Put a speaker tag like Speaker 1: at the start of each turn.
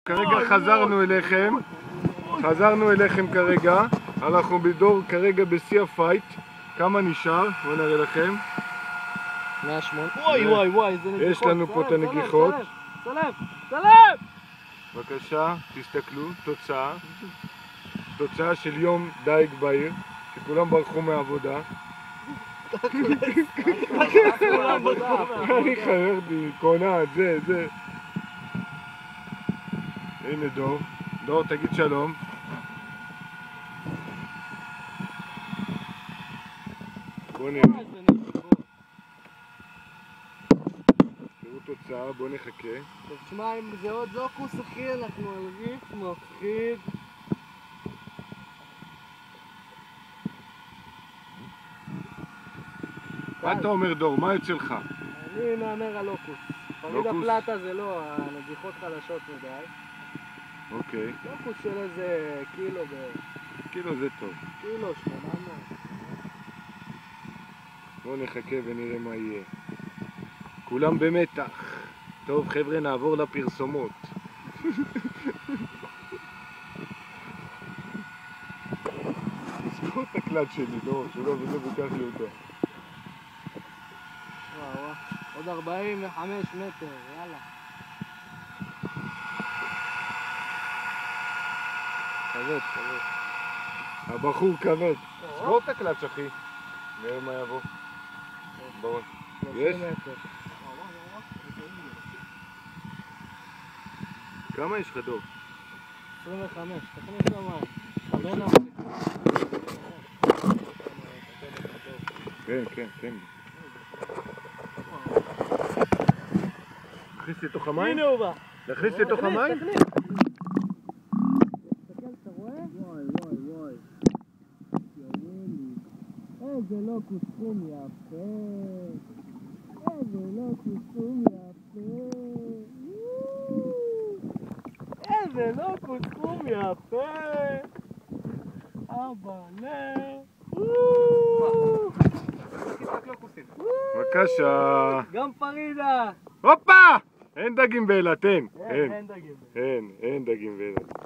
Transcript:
Speaker 1: כרגע חזרנו אליכם כרגע, אנחנו בדור כרגע בשיא הפייט. כמה נשאר? בואו נראה לכם.
Speaker 2: 180. וואי, איזה נגיחות.
Speaker 1: יש לנו פה את הנגיחות.
Speaker 2: צלם!
Speaker 1: בבקשה, תסתכלו, תוצאה של יום דייג בעיר, שכולם ברחו מהעבודה. אני חיירתי, קונה, זה. הנה דור, תגיד שלום. בוא נראה. תראו תוצאה, בוא נחכה.
Speaker 2: טוב, תשמע, אם זה עוד זוקוס אחי, אנחנו על ריף מפחיד.
Speaker 1: מה אתה אומר דור? מה יוצא לך?
Speaker 2: אני מאמר על לוקוס. תמיד הפלטה זה לא, הנגיחות חלשות מדי.
Speaker 1: אוקיי.
Speaker 2: לוקוס של איזה קילו
Speaker 1: קילו זה טוב.
Speaker 2: קילו, 800.
Speaker 1: בואו נחכה ונראה מה יהיה. כולם במתח. טוב חבר'ה, נעבור לפרסומות. תזכור את הקלט שלי, לא, שלא וזה בוקח לי אותו.
Speaker 2: וואו, עוד 45 מטר, יאללה.
Speaker 1: כבד. הבחור כבד. סגור את הקלט אחי. נראה מה יבוא. בואו. יש? כמה יש לך דור?
Speaker 2: 25, תכניס למים.
Speaker 1: כן. נכניס לתוך המים?
Speaker 2: הנה הוא בא.
Speaker 1: נכניס לתוך המים?
Speaker 2: תסתכל, אתה רואה? וואי. איזה לוקוס סכום יפה. איזה לוקוס סכום יפה.
Speaker 1: בבקשה.
Speaker 2: גם פרידה.
Speaker 1: הופה! אין דגים באילת, אין.
Speaker 2: אין דגים.
Speaker 1: אין דגים באילת.